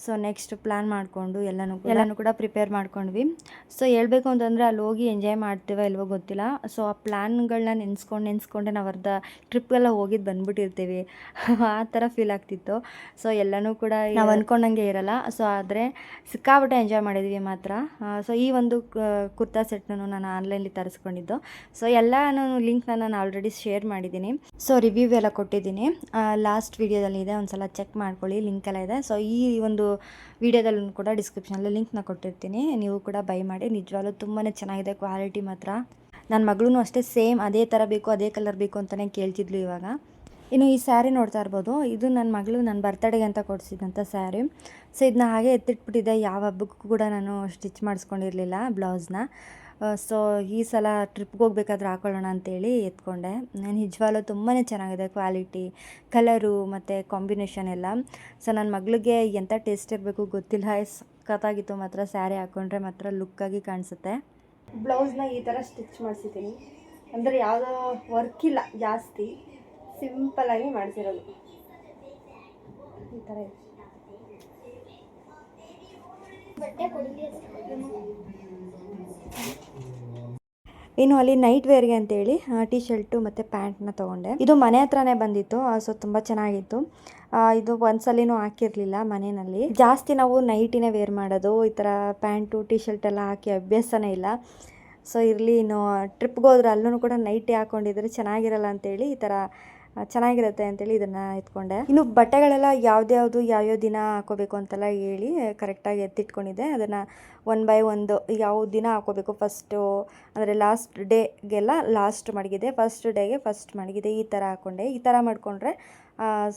ಸೊ ನೆಕ್ಸ್ಟ್ ಪ್ಲ್ಯಾನ್ ಮಾಡಿಕೊಂಡು ಎಲ್ಲನೂ ಕೂಡ ಪ್ರಿಪೇರ್ ಮಾಡ್ಕೊಂಡ್ವಿ. ಸೊ ಹೇಳ್ಬೇಕು ಅಂತಂದರೆ ಅಲ್ಲಿ ಹೋಗಿ ಎಂಜಾಯ್ ಮಾಡ್ತೀವೋ ಇಲ್ವೋ ಗೊತ್ತಿಲ್ಲ. ಸೊ ಆ ಪ್ಲ್ಯಾನ್ಗಳನ್ನ ನೆನೆಸ್ಕೊಂಡೆ ನಾವು ಅರ್ಧ ಟ್ರಿಪ್ಗೆಲ್ಲ ಹೋಗಿದ್ದು ಬಂದುಬಿಟ್ಟಿರ್ತೀವಿ, ಆ ಥರ ಫೀಲ್ ಆಗ್ತಿತ್ತು. ಸೊ ಎಲ್ಲನೂ ಕೂಡ ನಾವು ಅಂದ್ಕೊಂಡಂಗೆ ಇರಲ್ಲ. ಸೊ ಆದರೆ ಸಿಕ್ಕಾಬಿಟ್ಟೆ ಎಂಜಾಯ್ ಮಾಡಿದ್ವಿ ಮಾತ್ರ. ಸೊ ಈ ಒಂದು ಕುರ್ತಾ ಸೆಟ್ನೂ ನಾನು ಆನ್ಲೈನಲ್ಲಿ ತರಿಸ್ಕೊಂಡಿದ್ದು. ಸೊ ಎಲ್ಲನೂ ಲಿಂಕ್ನ ನಾನು ಆಲ್ರೆಡಿ ಶೇರ್ ಮಾಡಿದ್ದೀನಿ. ಸೊ ರಿವ್ಯೂ ಎಲ್ಲ ಕೊಟ್ಟಿದ್ದೀನಿ, ಲಾಸ್ಟ್ ವೀಡಿಯೋದಲ್ಲಿ ಇದೆ, ಒಂದು ಸಲ ಚೆಕ್ ಮಾಡ್ಕೊಳ್ಳಿ, ಲಿಂಕೆಲ್ಲ ಇದೆ. ಸೊ ಈ ಒಂದು ವಿಡಿಯೋದಲ್ಲೂ ಕೂಡ ಡಿಸ್ಕ್ರಿಪ್ಷನಲ್ಲಿ ಲಿಂಕ್ನ ಕೊಟ್ಟಿರ್ತೀನಿ, ನೀವು ಕೂಡ ಬೈ ಮಾಡಿ. ನಿಜವಾಗ್ಲೂ ತುಂಬಾ ಚೆನ್ನಾಗಿದೆ ಕ್ವಾಲಿಟಿ ಮಾತ್ರ. ನನ್ನ ಮಗಳೂ ಅಷ್ಟೇ ಸೇಮ್ ಅದೇ ಥರ ಬೇಕು, ಅದೇ ಕಲರ್ ಬೇಕು ಅಂತಲೇ ಕೇಳ್ತಿದ್ಲು ಇವಾಗ. ಇನ್ನು ಈ ಸ್ಯಾರಿ ನೋಡ್ತಾ ಇರ್ಬೋದು, ಇದು ನನ್ನ ಮಗಳು ನನ್ನ ಬರ್ತಡೆಗೆ ಅಂತ ಕೊಡಿಸಿದಂಥ ಸ್ಯಾರಿ. ಸೊ ಇದನ್ನ ಹಾಗೆ ಎತ್ತಿಟ್ಬಿಟ್ಟಿದ್ದೆ, ಯಾವ ಹಬ್ಬಕ್ಕೂ ಕೂಡ ನಾನು ಸ್ಟಿಚ್ ಮಾಡಿಸ್ಕೊಂಡಿರಲಿಲ್ಲ ಬ್ಲೌಸ್ನ. ಸೊ ಈ ಸಲ ಟ್ರಿಪ್ಗೆ ಹೋಗ್ಬೇಕಾದ್ರೆ ಹಾಕೊಳ್ಳೋಣ ಅಂತೇಳಿ ಎತ್ಕೊಂಡೆ. ನಿಜವಾಗ್ಲೂ ತುಂಬಾ ಚೆನ್ನಾಗಿದೆ ಕ್ವಾಲಿಟಿ, ಕಲರು ಮತ್ತು ಕಾಂಬಿನೇಷನ್ ಎಲ್ಲ. ಸೊ ನನ್ನ ಮಗಳಿಗೆ ಎಂಥ ಟೇಸ್ಟ್ ಇರಬೇಕು ಗೊತ್ತಿಲ್ಲ, ಸಖತ್ತಾಗಿತ್ತು ಮಾತ್ರ. ಸ್ಯಾರಿ ಹಾಕ್ಕೊಂಡ್ರೆ ಮಾತ್ರ ಲುಕ್ಕಾಗಿ ಕಾಣಿಸುತ್ತೆ. ಬ್ಲೌಸ್ನ ಈ ಥರ ಸ್ಟಿಚ್ ಮಾಡಿಸಿದ್ದೀನಿ, ಅಂದರೆ ಯಾವುದೋ ವರ್ಕ್ ಇಲ್ಲ, ಜಾಸ್ತಿ ಸಿಂಪಲ್ಲಾಗಿ ಮಾಡಿಸಿರೋದು ಈ ಥರ ಇದೆ. ಇನ್ನು ಅಲ್ಲಿ ನೈಟ್ ವೇರ್ಗೆ ಅಂತೇಳಿ ಟೀ ಶರ್ಟು ಮತ್ತು ಪ್ಯಾಂಟ್ನ ತೊಗೊಂಡೆ. ಇದು ಮನೆ ಹತ್ರನೇ ಬಂದಿತ್ತು. ಸೊ ತುಂಬ ಚೆನ್ನಾಗಿತ್ತು. ಇದು ಒಂದ್ಸಲಿನೂ ಹಾಕಿರಲಿಲ್ಲ ಮನೆಯಲ್ಲಿ. ಜಾಸ್ತಿ ನಾವು ನೈಟಿನೇ ವೇರ್ ಮಾಡೋದು, ಈ ಥರ ಪ್ಯಾಂಟು ಟೀ ಶರ್ಟ್ ಎಲ್ಲ ಹಾಕಿ ಅಭ್ಯಾಸನೇ ಇಲ್ಲ. ಸೊ ಇರಲಿ, ಇನ್ನು ಟ್ರಿಪ್ಗೆ ಹೋದ್ರೆ ಅಲ್ಲೂ ಕೂಡ ನೈಟಿ ಹಾಕ್ಕೊಂಡಿದ್ರೆ ಚೆನ್ನಾಗಿರಲ್ಲ ಅಂತೇಳಿ ಈ ಥರ ಚೆನ್ನಾಗಿರುತ್ತೆ ಅಂತೇಳಿ ಇದನ್ನು ಎತ್ಕೊಂಡೆ. ಇನ್ನು ಬಟ್ಟೆಗಳೆಲ್ಲ ಯಾವ್ಯಾವ ದಿನ ಹಾಕೋಬೇಕು ಅಂತೆಲ್ಲ ಹೇಳಿ ಕರೆಕ್ಟಾಗಿ ಎತ್ತಿಟ್ಕೊಂಡಿದ್ದೆ. ಅದನ್ನು 1 by 1 ಯಾವ ದಿನ ಹಾಕೋಬೇಕು ಫಸ್ಟು ಅಂದರೆ ಲಾಸ್ಟ್ ಡೇಗೆಲ್ಲ ಲಾಸ್ಟ್ ಮಡಗಿದೆ, ಫಸ್ಟ್ ಡೇಗೆ ಫಸ್ಟ್ ಮಡಗಿದೆ, ಈ ಥರ ಹಾಕ್ಕೊಂಡೆ. ಈ ಥರ ಮಾಡಿಕೊಂಡ್ರೆ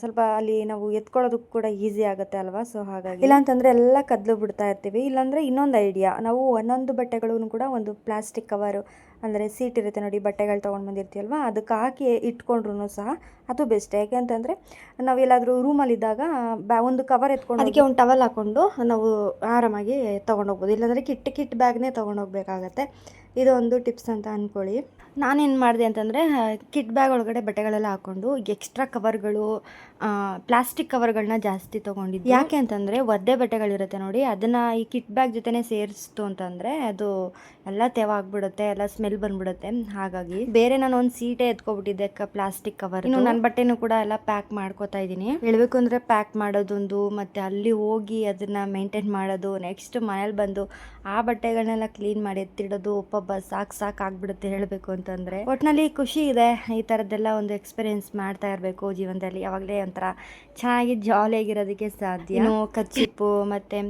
ಸ್ವಲ್ಪ ಅಲ್ಲಿ ನಾವು ಎತ್ಕೊಳ್ಳೋದಕ್ಕೂ ಕೂಡ ಈಸಿ ಆಗುತ್ತೆ ಅಲ್ವಾ. ಸೊ ಹಾಗಾಗಿ ಇಲ್ಲ ಅಂತಂದರೆ ಎಲ್ಲ ಕದ್ಲು ಬಿಡ್ತಾ ಇರ್ತೀವಿ. ಇಲ್ಲಾಂದರೆ ಇನ್ನೊಂದು ಐಡಿಯಾ, ನಾವು ಒಂದೊಂದು ಬಟ್ಟೆಗಳೂ ಕೂಡ ಒಂದು ಪ್ಲಾಸ್ಟಿಕ್ ಕವರು ಅಂದರೆ ಸೀಟ್ ಇರುತ್ತೆ ನೋಡಿ, ಬಟ್ಟೆಗಳು ತೊಗೊಂಡು ಬಂದಿರ್ತೀವಲ್ವ, ಅದಕ್ಕೆ ಹಾಕಿ ಇಟ್ಕೊಂಡ್ರು ಸಹ ಅದು ಬೆಸ್ಟ್. ಯಾಕೆ ಅಂತಂದರೆ ನಾವೆಲ್ಲಾದರೂ ರೂಮಲ್ಲಿದ್ದಾಗ ಒಂದು ಕವರ್ ಎತ್ಕೊಂಡು ಅದಕ್ಕೆ ಒಂದು ಟವಲ್ ಹಾಕ್ಕೊಂಡು ನಾವು ಆರಾಮಾಗಿ ತೊಗೊಂಡೋಗ್ಬೋದು. ಇಲ್ಲಾಂದರೆ ಕಿಟ್ ಬ್ಯಾಗ್ನೇ ತೊಗೊಂಡೋಗ್ಬೇಕಾಗತ್ತೆ. ಇದು ಒಂದು ಟಿಪ್ಸ್ ಅಂತ ಅಂದ್ಕೊಳ್ಳಿ. ನಾನೇನು ಮಾಡಿದೆ ಅಂತಂದರೆ ಕಿಟ್ ಬ್ಯಾಗ್ ಒಳಗಡೆ ಬಟ್ಟೆಗಳೆಲ್ಲ ಹಾಕ್ಕೊಂಡು ಎಕ್ಸ್ಟ್ರಾ ಕವರ್ಗಳು, ಪ್ಲಾಸ್ಟಿಕ್ ಕವರ್ಗಳನ್ನ ಜಾಸ್ತಿ ತೊಗೊಂಡಿದ್ದೆ. ಯಾಕೆ ಅಂತಂದರೆ ಒದ್ದೆ ಬಟ್ಟೆಗಳಿರುತ್ತೆ ನೋಡಿ, ಅದನ್ನು ಈ ಕಿಟ್ ಬ್ಯಾಗ್ ಜೊತೆನೇ ಸೇರಿಸ್ತು ಅಂತಂದರೆ ಅದು ಎಲ್ಲ ತೆವ ಆಗಿಬಿಡುತ್ತೆ, ಎಲ್ಲ ಸ್ಮೆಲ್ ಬಂದ್ಬಿಡುತ್ತೆ. ಹಾಗಾಗಿ ಬೇರೆ ನಾನು ಒಂದು ಸೀಟೇ ಎತ್ಕೊಬಿಟ್ಟಿದ್ದೆ ಪ್ಲಾಸ್ಟಿಕ್ ಕವರ್. ಇನ್ನು ನನ್ನ ಬಟ್ಟೆನೂ ಕೂಡ ಎಲ್ಲ ಪ್ಯಾಕ್ ಮಾಡ್ಕೋತಾ ಇದ್ದೀನಿ. ಹೇಳಬೇಕು ಅಂದರೆ ಪ್ಯಾಕ್ ಮಾಡೋದೊಂದು, ಮತ್ತು ಅಲ್ಲಿ ಹೋಗಿ ಅದನ್ನು ಮೇಂಟೈನ್ ಮಾಡೋದು, ನೆಕ್ಸ್ಟ್ ಮನೇಲಿ ಬಂದು ಆ ಬಟ್ಟೆಗಳನ್ನೆಲ್ಲ ಕ್ಲೀನ್ ಮಾಡಿ ಎತ್ತಿಡೋದು, ಒಬ್ಬೊಬ್ಬ ಸಾಕು ಆಗ್ಬಿಡುತ್ತೆ ಹೇಳಬೇಕು ಅಂತಂದರೆ. ಒಟ್ಟಿನಲ್ಲಿ ಖುಷಿ ಇದೆ, ಈ ಥರದ್ದೆಲ್ಲ ಒಂದು ಎಕ್ಸ್ಪೀರಿಯೆನ್ಸ್ ಮಾಡ್ತಾ ಇರಬೇಕು ಜೀವನದಲ್ಲಿ, ಯಾವಾಗಲೇ ಒಂಥರ ಚೆನ್ನಾಗಿ ಜಾಲಿಯಾಗಿರೋದಕ್ಕೆ ಸಾಧ್ಯ. ಇನ್ನು ಕಚ್ಚಿಪ್ಪು ಮತ್ತು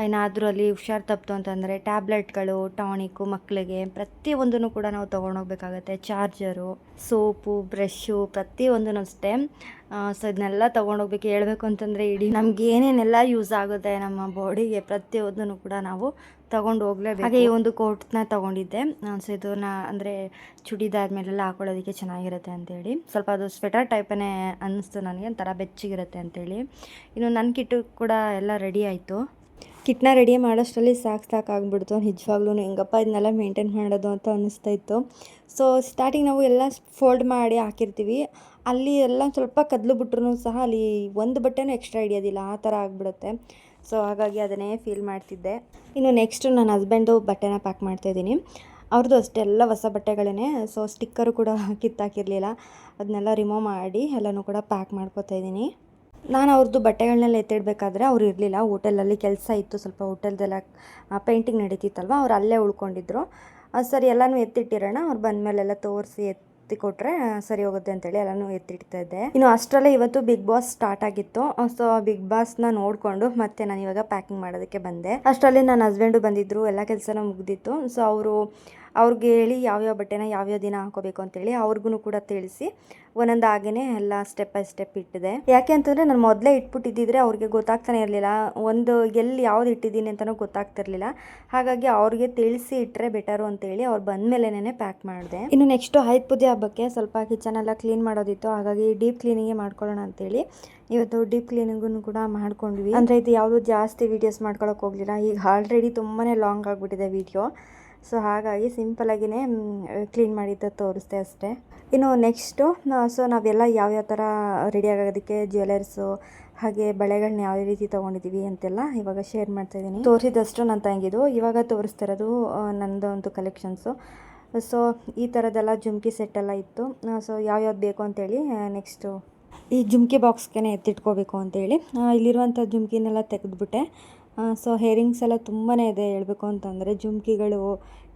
ಏನಾದರೂ ಅಲ್ಲಿ ಹುಷಾರು ತಪ್ಪಿತು ಅಂತಂದರೆ ಟ್ಯಾಬ್ಲೆಟ್ಗಳು, ಟಾನಿಕ್ಕು, ಮಕ್ಕಳಿಗೆ ಪ್ರತಿಯೊಂದನ್ನು ಕೂಡ ನಾವು ತೊಗೊಂಡೋಗ್ಬೇಕಾಗತ್ತೆ. ಚಾರ್ಜರು, ಸೋಪು, ಬ್ರಷ್ಷು ಪ್ರತಿಯೊಂದೂ ಅಷ್ಟೇ. ಸೊ ಇದನ್ನೆಲ್ಲ ತೊಗೊಂಡೋಗ್ಬೇಕು. ಹೇಳ್ಬೇಕು ಅಂತಂದರೆ ಇಡೀ ನಮ್ಗೆ ಏನೇನೆಲ್ಲ ಯೂಸ್ ಆಗುತ್ತೆ ನಮ್ಮ ಬಾಡಿಗೆ ಪ್ರತಿಯೊಂದನ್ನು ಕೂಡ ನಾವು ತೊಗೊಂಡು ಹೋಗ್ಲೇಬೇಕು. ಹಾಗೆ ಈ ಒಂದು ಕೋಟ್ನ ತೊಗೊಂಡಿದ್ದೆ. ಸೊ ಇದನ್ನ ಅಂದರೆ ಚೂಡಿದಾರ್ ಮೇಲೆಲ್ಲ ಹಾಕೊಳ್ಳೋದಕ್ಕೆ ಚೆನ್ನಾಗಿರುತ್ತೆ ಅಂತೇಳಿ, ಸ್ವಲ್ಪ ಅದು ಸ್ವೆಟರ್ ಟೈಪೇ ಅನ್ನಿಸ್ತು ನನಗೆ, ಒಂಥರ ಬೆಚ್ಚಗಿರುತ್ತೆ ಅಂತೇಳಿ. ಇನ್ನು ನನ್ನ ಕಿಟ್ಟು ಕೂಡ ಎಲ್ಲ ರೆಡಿ ಆಯಿತು. ಕಿಟ್ನ ರೆಡಿ ಮಾಡೋಷ್ಟರಲ್ಲಿ ಸಾಕಾಗ್ಬಿಡ್ತು ನಿಜವಾಗ್ಲೂ. ಹೆಂಗಪ್ಪ ಇದನ್ನೆಲ್ಲ ಮೇಂಟೈನ್ ಮಾಡೋದು ಅಂತ ಅನ್ನಿಸ್ತಾ ಇತ್ತು. ಸೊ ಸ್ಟಾರ್ಟಿಂಗ್ ನಾವು ಎಲ್ಲ ಫೋಲ್ಡ್ ಮಾಡಿ ಹಾಕಿರ್ತೀವಿ, ಅಲ್ಲಿ ಎಲ್ಲ ಸ್ವಲ್ಪ ಕದ್ಲು ಬಿಟ್ರೂ ಸಹ ಅಲ್ಲಿ ಒಂದು ಬಟ್ಟೆನೂ ಎಕ್ಸ್ಟ್ರಾ ಹಿಡಿಯೋದಿಲ್ಲ, ಆ ಥರ ಆಗಿಬಿಡುತ್ತೆ. ಸೊ ಹಾಗಾಗಿ ಅದನ್ನೇ ಫೀಲ್ ಮಾಡ್ತಿದ್ದೆ. ಇನ್ನು ನೆಕ್ಸ್ಟು ನನ್ನ ಹಸ್ಬೆಂಡು ಬಟ್ಟೆನ ಪ್ಯಾಕ್ ಮಾಡ್ತಾಯಿದ್ದೀನಿ. ಅವ್ರದ್ದು ಅಷ್ಟೇ ಎಲ್ಲ ಹೊಸ ಬಟ್ಟೆಗಳೇ. ಸೊ ಸ್ಟಿಕ್ಕರು ಕೂಡ ಕಿತ್ತಾಕಿರಲಿಲ್ಲ, ಅದನ್ನೆಲ್ಲ ರಿಮೂವ್ ಮಾಡಿ ಎಲ್ಲನೂ ಕೂಡ ಪ್ಯಾಕ್ ಮಾಡ್ಕೊತಾಯಿದ್ದೀನಿ. ನಾನು ಅವ್ರದ್ದು ಬಟ್ಟೆಗಳನ್ನೆಲ್ಲ ಎತ್ತಿಡಬೇಕಾದ್ರೆ ಅವ್ರು ಇರಲಿಲ್ಲ, ಹೋಟೆಲಲ್ಲಿ ಕೆಲಸ ಇತ್ತು, ಸ್ವಲ್ಪ ಹೋಟೆಲ್ದೆಲ್ಲ ಪೇಂಟಿಂಗ್ ನಡೀತಿತ್ತಲ್ವ, ಅವ್ರು ಅಲ್ಲೇ ಉಳ್ಕೊಂಡಿದ್ರು. ಸರಿ ಎಲ್ಲನೂ ಎತ್ತಿಟ್ಟಿರೋಣ, ಅವ್ರು ಬಂದಮೇಲೆಲ್ಲ ತೋರಿಸಿ ಎತ್ತಿ ಕೊಟ್ಟರೆ ಸರಿ ಹೋಗುತ್ತೆ ಅಂತೇಳಿ ಎಲ್ಲನೂ ಎತ್ತಿಡ್ತಾ ಇದ್ದೆ. ಇನ್ನು ಅಷ್ಟರಲ್ಲೇ ಇವತ್ತು ಬಿಗ್ ಬಾಸ್ ಸ್ಟಾರ್ಟ್ ಆಗಿತ್ತು. ಸೊ ಬಿಗ್ ಬಾಸ್ನ ನೋಡಿಕೊಂಡು ಮತ್ತೆ ನಾನು ಇವಾಗ ಪ್ಯಾಕಿಂಗ್ ಮಾಡೋದಕ್ಕೆ ಬಂದೆ. ಅಷ್ಟರಲ್ಲಿ ನನ್ನ ಹಸ್ಬೆಂಡು ಬಂದಿದ್ದರು, ಎಲ್ಲ ಕೆಲಸನೂ ಮುಗ್ದಿತ್ತು. ಸೊ ಅವ್ರಿಗೆ ಹೇಳಿ ಯಾವ್ಯಾವ ಬಟ್ಟೆನ ಯಾವ್ಯಾವ ದಿನ ಹಾಕೋಬೇಕು ಅಂತೇಳಿ ಅವ್ರಿಗೂ ಕೂಡ ತಿಳಿಸಿ ಒಂದೊಂದಾಗೇ ಎಲ್ಲ ಸ್ಟೆಪ್ ಬೈ ಸ್ಟೆಪ್ ಇಟ್ಟಿದೆ. ಯಾಕೆ ಅಂತಂದರೆ ನಾನು ಮೊದಲೇ ಇಟ್ಬಿಟ್ಟಿದ್ದಿದ್ರೆ ಅವ್ರಿಗೆ ಗೊತ್ತಾಗ್ತಾನೆ ಇರಲಿಲ್ಲ, ಒಂದು ಎಲ್ಲಿ ಯಾವ್ದು ಇಟ್ಟಿದ್ದೀನಿ ಅಂತಲೂ ಗೊತ್ತಾಗ್ತಿರ್ಲಿಲ್ಲ. ಹಾಗಾಗಿ ಅವ್ರಿಗೆ ತಿಳಿಸಿ ಇಟ್ಟರೆ ಬೆಟರು ಅಂತೇಳಿ ಅವ್ರು ಬಂದಮೇಲೆನೇ ಪ್ಯಾಕ್ ಮಾಡಿದೆ. ಇನ್ನು ನೆಕ್ಸ್ಟು ಆಯುಧ ಪೂಜೆ ಹಬ್ಬಕ್ಕೆ ಸ್ವಲ್ಪ ಕಿಚನೆಲ್ಲ ಕ್ಲೀನ್ ಮಾಡೋದಿತ್ತು, ಹಾಗಾಗಿ ಡೀಪ್ ಕ್ಲೀನಿಂಗೇ ಮಾಡ್ಕೊಳ್ಳೋಣ ಅಂತೇಳಿ ಇವತ್ತು ಡೀಪ್ ಕ್ಲೀನಿಂಗೂ ಕೂಡ ಮಾಡ್ಕೊಂಡ್ವಿ. ಅಂದರೆ ಇದು ಯಾವುದು ಜಾಸ್ತಿ ವೀಡಿಯೋಸ್ ಮಾಡ್ಕೊಳಕ್ಕೆ ಹೋಗಲಿಲ್ಲ, ಈಗ ಆಲ್ರೆಡಿ ತುಂಬಾ ಲಾಂಗ್ ಆಗಿಬಿಟ್ಟಿದೆ ವೀಡಿಯೋ. ಸೊ ಹಾಗಾಗಿ ಸಿಂಪಲಾಗಿಯೇ ಕ್ಲೀನ್ ಮಾಡಿದ್ದು ತೋರಿಸ್ದೆ ಅಷ್ಟೇ. ಇನ್ನು ನೆಕ್ಸ್ಟು ಸೊ ನಾವೆಲ್ಲ ಯಾವ್ಯಾವ ಥರ ರೆಡಿ ಆಗೋದಕ್ಕೆ ಜ್ಯುವೆಲರ್ಸು ಹಾಗೆ ಬಳೆಗಳನ್ನ ಯಾವ ರೀತಿ ತೊಗೊಂಡಿದ್ದೀವಿ ಅಂತೆಲ್ಲ ಇವಾಗ ಶೇರ್ ಮಾಡ್ತಾಯಿದ್ದೀನಿ. ತೋರಿಸಿದಷ್ಟು ನನ್ನ ತಂಗಿದು, ಇವಾಗ ತೋರಿಸ್ತಿರೋದು ನನ್ನದು ಒಂದು ಕಲೆಕ್ಷನ್ಸು. ಸೊ ಈ ಥರದ್ದೆಲ್ಲ ಜುಮ್ಕಿ ಸೆಟ್ಟೆಲ್ಲ ಇತ್ತು. ಸೊ ಯಾವ್ಯಾವ್ದು ಬೇಕು ಅಂತೇಳಿ ನೆಕ್ಸ್ಟು ಈ ಜುಮ್ಕಿ ಬಾಕ್ಸ್ಗೆ ಎತ್ತಿಟ್ಕೋಬೇಕು ಅಂತೇಳಿ ಇಲ್ಲಿರುವಂಥ ಜುಮ್ಕಿನೆಲ್ಲ ತೆಗೆದುಬಿಟ್ಟೆ. ಸೊ ಹೇರಿಂಗ್ಸ್ ಎಲ್ಲ ತುಂಬಾ ಇದೆ ಹೇಳಬೇಕು ಅಂತಂದರೆ, ಜುಮ್ಕಿಗಳು,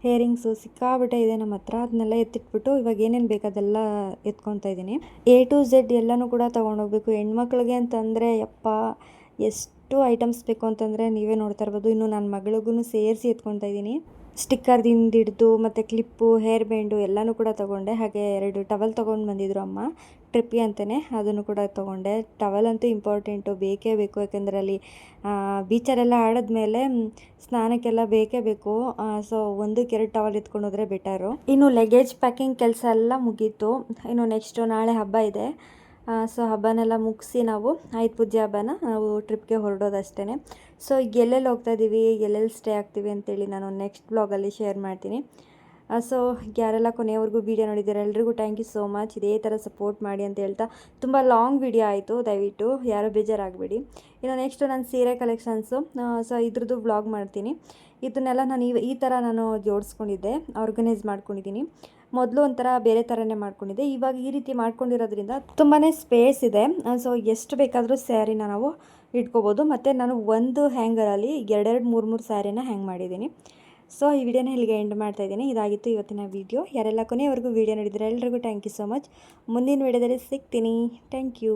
ಹೇರಿಂಗ್ಸು ಸಿಕ್ಕಾಬಿಟ್ಟೆ ಇದೆ ನಮ್ಮ ಹತ್ರ. ಅದನ್ನೆಲ್ಲ ಎತ್ತಿಟ್ಬಿಟ್ಟು ಇವಾಗ ಏನೇನು ಬೇಕು ಅದೆಲ್ಲ ಎತ್ಕೊತಾ ಇದ್ದೀನಿ. A to Z ಎಲ್ಲನೂ ಕೂಡ ತೊಗೊಂಡೋಗ್ಬೇಕು. ಹೆಣ್ಮಕ್ಳಿಗೆ ಅಂತಂದರೆ ಯಪ್ಪ ಎಷ್ಟು ಐಟಮ್ಸ್ ಬೇಕು ಅಂತಂದರೆ ನೀವೇ ನೋಡ್ತಾ ಇರ್ಬೋದು. ಇನ್ನು ನನ್ನ ಮಗಳಿಗೂ ಸೇರಿಸಿ ಎತ್ಕೊತಾ ಇದ್ದೀನಿ. ಸ್ಟಿಕ್ಕರ್ದಿಂದ ಹಿಡಿದು ಮತ್ತು ಕ್ಲಿಪ್ಪು, ಹೇರ್ ಬ್ಯಾಂಡು ಎಲ್ಲನೂ ಕೂಡ ತೊಗೊಂಡೆ. ಹಾಗೆ 2 ಟವಲ್ ತೊಗೊಂಡು ಬಂದಿದ್ರು ಅಮ್ಮ ಟ್ರಿಪ್ಪಿಗೆ ಅಂತಲೇ, ಅದನ್ನು ಕೂಡ ತೊಗೊಂಡೆ. ಟವಲ್ ಅಂತೂ ಇಂಪಾರ್ಟೆಂಟು, ಬೇಕೇ ಬೇಕು. ಯಾಕೆಂದರೆ ಅಲ್ಲಿ ಬೀಚಲ್ಲೆಲ್ಲ ಆಡಿದ್ಮೇಲೆ ಸ್ನಾನಕ್ಕೆಲ್ಲ ಬೇಕೇ ಬೇಕು. ಸೊ 1-2 ಟವಲ್ ಎತ್ಕೊಂಡು ಹೋದರೆ ಬೆಟರು. ಇನ್ನು ಲಗೇಜ್ ಪ್ಯಾಕಿಂಗ್ ಕೆಲಸ ಎಲ್ಲ ಮುಗೀತು. ಇನ್ನು ನೆಕ್ಸ್ಟು ನಾಳೆ ಹಬ್ಬ ಇದೆ. ಸೊ ಹಬ್ಬನೆಲ್ಲ ಮುಗಿಸಿ ನಾವು ಆಯುಧ ಪೂಜೆ ಹಬ್ಬನ ನಾವು ಟ್ರಿಪ್ಗೆ ಹೊರಡೋದಷ್ಟೇ. ಸೊ ಎಲ್ಲೆಲ್ಲಿ ಹೋಗ್ತಾ ಇದ್ದೀವಿ, ಎಲ್ಲೆಲ್ಲಿ ಸ್ಟೇ ಆಗ್ತೀವಿ ಅಂತೇಳಿ ನಾನು ನೆಕ್ಸ್ಟ್ ಬ್ಲಾಗಲ್ಲಿ ಶೇರ್ ಮಾಡ್ತೀನಿ. ಸೊ ಯಾರೆಲ್ಲ ಕೊನೆಯವರೆಗೂ ವೀಡಿಯೋ ನೋಡಿದ್ದೀರ ಎಲ್ರಿಗೂ ಥ್ಯಾಂಕ್ ಯು ಸೋ ಮಚ್. ಇದೇ ಥರ ಸಪೋರ್ಟ್ ಮಾಡಿ ಅಂತ ಹೇಳ್ತಾ, ತುಂಬ ಲಾಂಗ್ ವೀಡಿಯೋ ಆಯಿತು, ದಯವಿಟ್ಟು ಯಾರೂ ಬೇಜಾರಾಗಬೇಡಿ. ಇನ್ನು ನೆಕ್ಸ್ಟು ನಾನು ಸೀರೆ ಕಲೆಕ್ಷನ್ಸು, ಸೊ ಇದ್ರದ್ದು ವ್ಲಾಗ್ ಮಾಡ್ತೀನಿ. ಇದನ್ನೆಲ್ಲ ನಾನು ಈ ಥರ ನಾನು ಜೋಡಿಸ್ಕೊಂಡಿದ್ದೆ, ಆರ್ಗನೈಸ್ ಮಾಡ್ಕೊಂಡಿದ್ದೀನಿ. ಮೊದಲು ಒಂಥರ ಬೇರೆ ಥರನೇ ಮಾಡ್ಕೊಂಡಿದ್ದೆ, ಇವಾಗ ಈ ರೀತಿ ಮಾಡ್ಕೊಂಡಿರೋದ್ರಿಂದ ತುಂಬಾ ಸ್ಪೇಸ್ ಇದೆ. ಸೊ ಎಷ್ಟು ಬೇಕಾದರೂ ಸ್ಯಾರಿನ ನಾವು ಇಟ್ಕೋಬೋದು. ಮತ್ತು ನಾನು ಒಂದು ಹ್ಯಾಂಗರಲ್ಲಿ 2-3 ಸ್ಯಾರಿನ ಹ್ಯಾಂಗ್ ಮಾಡಿದ್ದೀನಿ. ಸೊ ಈ ವಿಡಿಯೋನ ಇಲ್ಲಿಗೆ ಎಂಡ್ ಮಾಡ್ತಾಯಿದ್ದೀನಿ. ಇದಾಗಿತ್ತು ಇವತ್ತಿನ ವೀಡಿಯೋ. ಯಾರೆಲ್ಲ ಕೊನೆಯವರೆಗೂ ವೀಡಿಯೋ ನೋಡಿದರೆ ಎಲ್ರಿಗೂ ಥ್ಯಾಂಕ್ ಯು ಸೋ ಮಚ್. ಮುಂದಿನ ವೀಡಿಯೋದಲ್ಲಿ ಸಿಗ್ತೀನಿ. Thank you.